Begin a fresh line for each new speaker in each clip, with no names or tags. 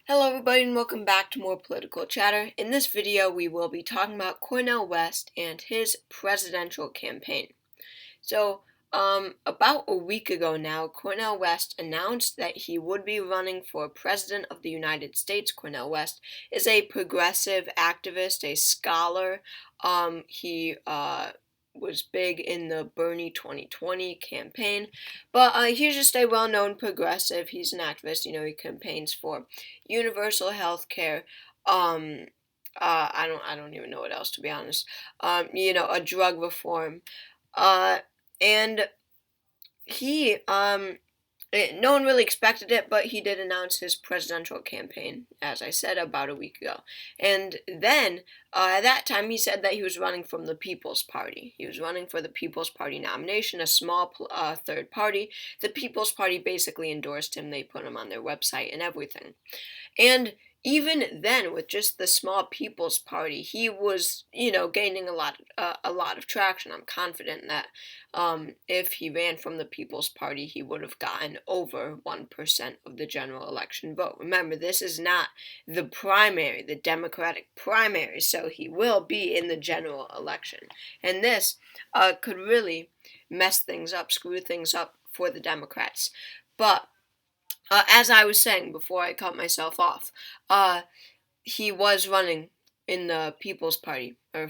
Hello everybody and welcome back to more political chatter. In this video we will be talking about Cornel West and his presidential campaign. So about a week ago now, Cornel West announced that he would be running for President of the United States. Cornel West is a progressive activist, a scholar. He was big in the Bernie 2020 campaign, but he's just a well-known progressive. He's an activist. He campaigns for universal health care. I don't even know what else, to be honest. A drug reform. Uh, and he no one really expected it, but he did announce his presidential campaign, as I said, about a week ago. And then at that time he said that he was running from the People's Party. He was running for the People's Party nomination, a small third party. The People's Party basically endorsed him. They put him on their website and everything. And even then, with just the small People's Party, he was, gaining a lot of traction. I'm confident that if he ran from the People's Party, he would have gotten over 1% of the general election vote. Remember, this is not the primary, the Democratic primary, so he will be in the general election. And this could really mess things up, screw things up for the Democrats. But as I was saying before I cut myself off, he was running in the People's Party, or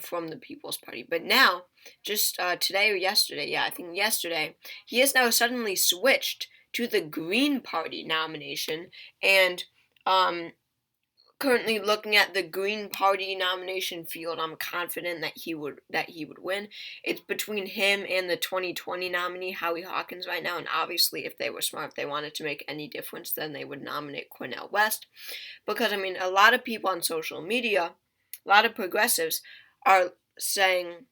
from the People's Party. But now, just today or yesterday, I think yesterday, he has now suddenly switched to the Green Party nomination, and currently looking at the Green Party nomination field, I'm confident that he would win. It's between him and the 2020 nominee, Howie Hawkins, right now. And obviously, if they were smart, if they wanted to make any difference, then they would nominate Cornel West. Because, a lot of people on social media, a lot of progressives are saying,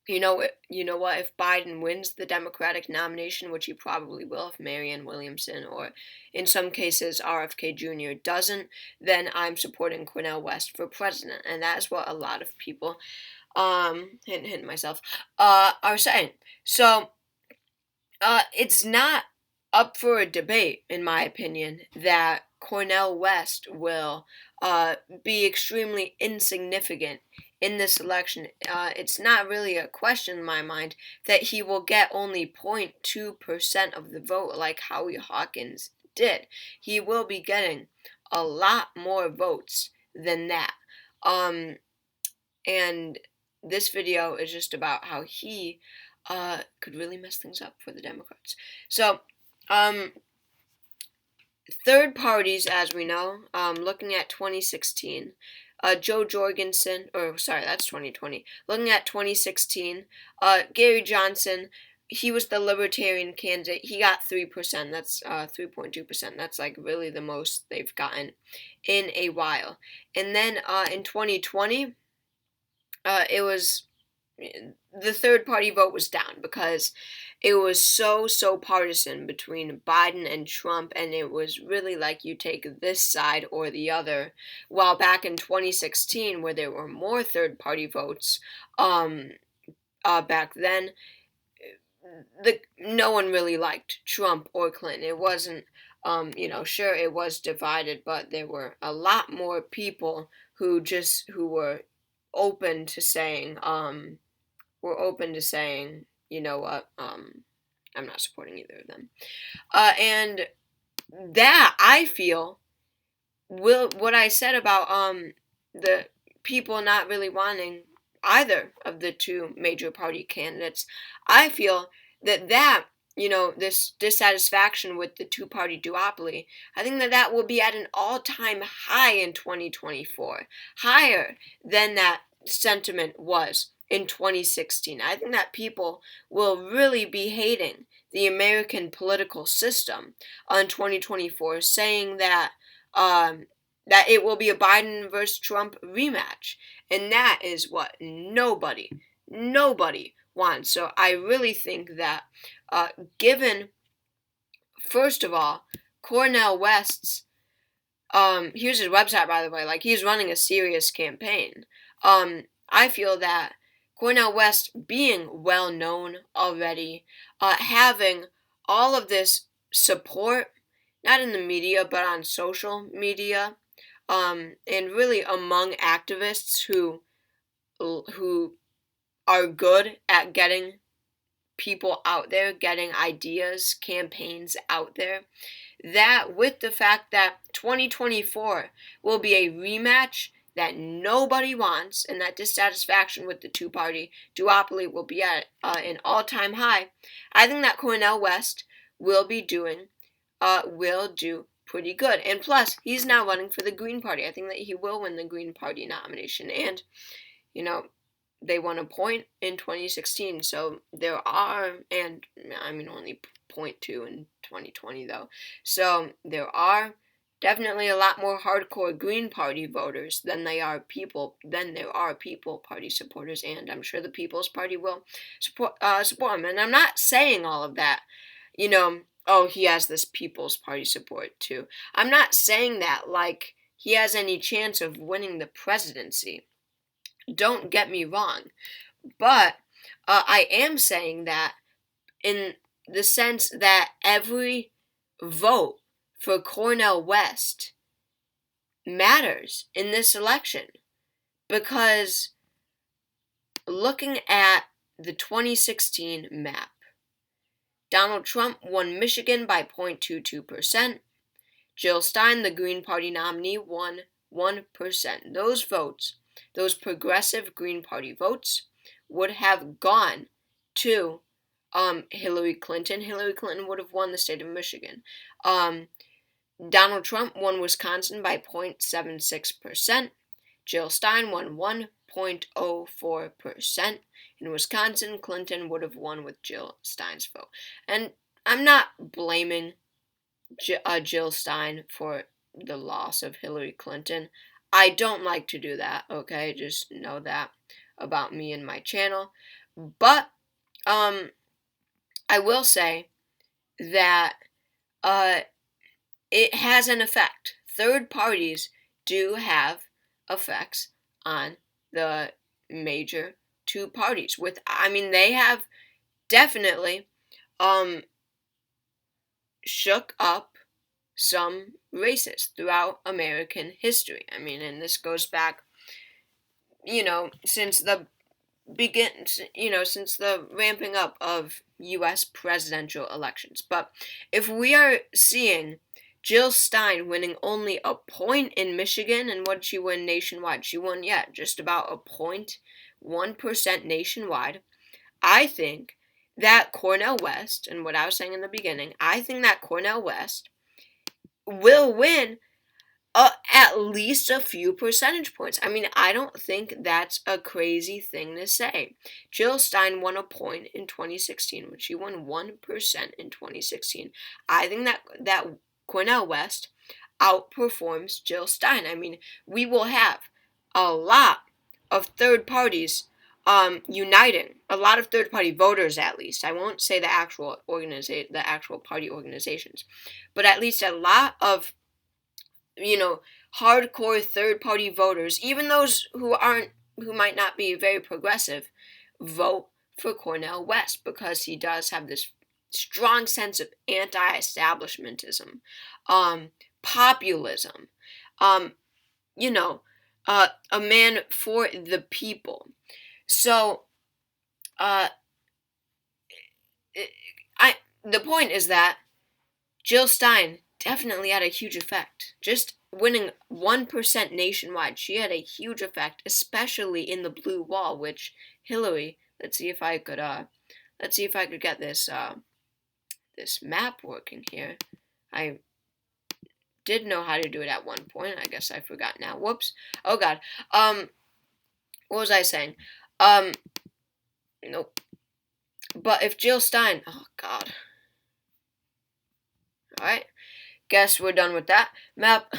you know what, if Biden wins the Democratic nomination, which he probably will if Marianne Williamson or in some cases RFK Jr. doesn't, then I'm supporting Cornel West for president. And that's what a lot of people, hint myself, are saying. So, it's not up for a debate, in my opinion, that Cornel West will be extremely insignificant in this election. It's not really a question in my mind that he will get only 0.2% of the vote like Howie Hawkins did. He will be getting a lot more votes than that. And this video is just about how he could really mess things up for the Democrats. So, third parties, as we know, looking at 2016, Joe Jorgensen, that's 2020. Looking at 2016, Gary Johnson, he was the Libertarian candidate. He got 3%. That's 3.2%. That's like really the most they've gotten in a while. And then in 2020, it was the third party vote was down because it was so partisan between Biden and Trump, and it was really like you take this side or the other. While back in 2016, where there were more third party votes, back then, no one really liked Trump or Clinton. It wasn't, sure it was divided, but there were a lot more people who were open to saying, you know what, I'm not supporting either of them. And that, I feel, what I said about the people not really wanting either of the two major party candidates, I feel that this dissatisfaction with the two-party duopoly, I think that will be at an all-time high in 2024, higher than that sentiment was in 2016. I think that people will really be hating the American political system in 2024, saying that that it will be a Biden versus Trump rematch, and that is what nobody wants. So I really think that, given, first of all, Cornel West's, here's his website, by the way, like, he's running a serious campaign. I feel that Cornel West being well known already, having all of this support, not in the media, but on social media, and really among activists who are good at getting people out there, getting ideas, campaigns out there, that with the fact that 2024 will be a rematch that nobody wants, and that dissatisfaction with the two-party duopoly will be at an all-time high, I think that Cornel West will do pretty good. And plus, he's now running for the Green Party. I think that he will win the Green Party nomination. And, they won a point in 2016, so there are, and I mean only 0.2 in 2020 though, so there are definitely a lot more hardcore Green Party voters than there are People Party supporters, and I'm sure the People's Party will support him. And I'm not saying all of that, oh, he has this People's Party support too. I'm not saying that like he has any chance of winning the presidency. Don't get me wrong, but I am saying that in the sense that every vote for Cornel West matters in this election, because looking at the 2016 map, Donald Trump won Michigan by 0.22%. Jill Stein, the Green Party nominee, won 1%. Those progressive Green Party votes would have gone to Hillary Clinton. Hillary Clinton would have won the state of Michigan. Donald Trump won Wisconsin by 0.76%. Jill Stein won 1.04%. In Wisconsin, Clinton would have won with Jill Stein's vote. And I'm not blaming Jill Stein for the loss of Hillary Clinton. I don't like to do that, okay? Just know that about me and my channel. But I will say that it has an effect. Third parties do have effects on the major two parties. They have definitely shook up some races throughout American history. And this goes back, since the ramping up of U.S. presidential elections. But if we are seeing Jill Stein winning only a point in Michigan, and what did she win nationwide? She won, just about a 0.1% nationwide. I think that Cornel West, and what I was saying in the beginning, I think that Cornel West will win at least a few percentage points. I don't think that's a crazy thing to say. Jill Stein won a point in 2016 when she won 1% in 2016. I think that Cornel West outperforms Jill Stein. We will have a lot of third parties uniting, a lot of third-party voters at least. I won't say the actual party organizations, but at least a lot of hardcore third-party voters, even those who might not be very progressive, vote for Cornel West because he does have this strong sense of anti-establishmentism, populism, a man for the people. So, the point is that Jill Stein definitely had a huge effect. Just winning 1% nationwide, she had a huge effect, especially in the blue wall, which Hillary, let's see if I could get this map working here. I did know how to do it at one point. I guess I forgot now. Whoops. Oh God. What was I saying? Nope. But if Jill Stein, oh God. Alright. Guess we're done with that map.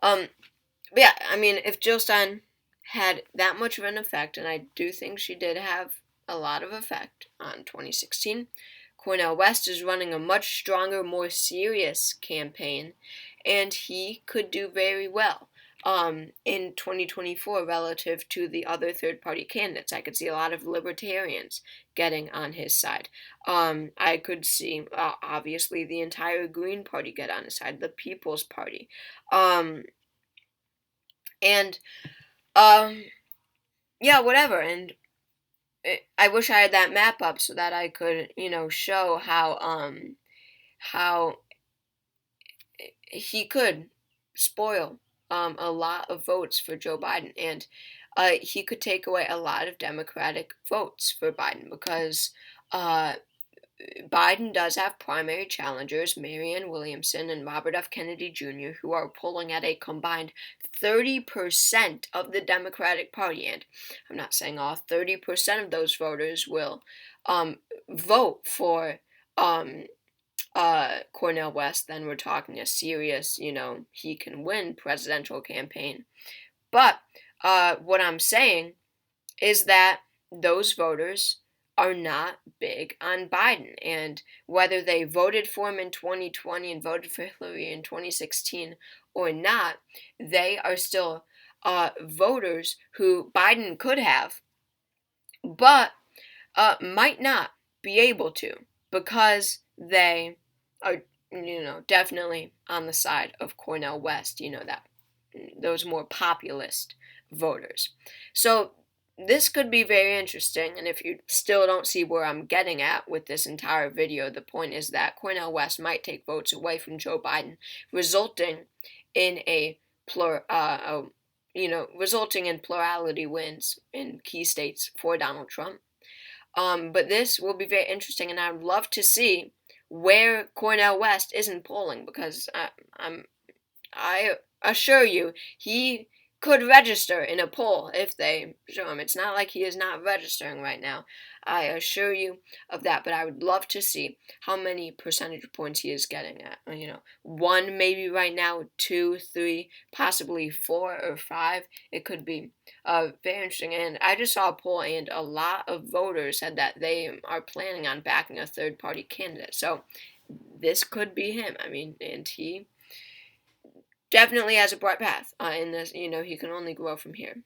But yeah, if Jill Stein had that much of an effect, and I do think she did have a lot of effect on 2016, Cornel West is running a much stronger, more serious campaign, and he could do very well. in 2024 relative to the other third-party candidates. I could see a lot of libertarians getting on his side. I could see, obviously, the entire Green Party get on his side, the People's Party. And, yeah, whatever. And I wish I had that map up so that I could, show how he could spoil a lot of votes for Joe Biden, and he could take away a lot of Democratic votes for Biden because uh, Biden does have primary challengers, Marianne Williamson and Robert F. Kennedy Jr., who are polling at a combined 30% of the Democratic Party. And I'm not saying all 30% of those voters will vote for Cornel West. Then we're talking a serious, he can win presidential campaign. But what I'm saying is that those voters are not big on Biden. And whether they voted for him in 2020 and voted for Hillary in 2016 or not, they are still voters who Biden could have, but might not be able to because they are, definitely on the side of Cornel West, that those more populist voters. So this could be very interesting, and if you still don't see where I'm getting at with this entire video, the point is that Cornel West might take votes away from Joe Biden, resulting in resulting in plurality wins in key states for Donald Trump. But this will be very interesting, and I would love to see where Cornel West isn't polling, because I assure you, he could register in a poll if they show him. It's not like he is not registering right now. I assure you of that, but I would love to see how many percentage points he is getting at. 1 maybe right now, 2, 3, possibly 4 or 5. It could be very interesting. And I just saw a poll, and a lot of voters said that they are planning on backing a third-party candidate. So this could be him. And he definitely has a bright path in this. He can only grow from here.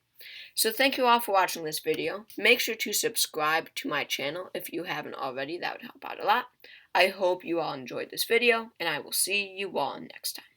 So thank you all for watching this video. Make sure to subscribe to my channel if you haven't already. That would help out a lot. I hope you all enjoyed this video, and I will see you all next time.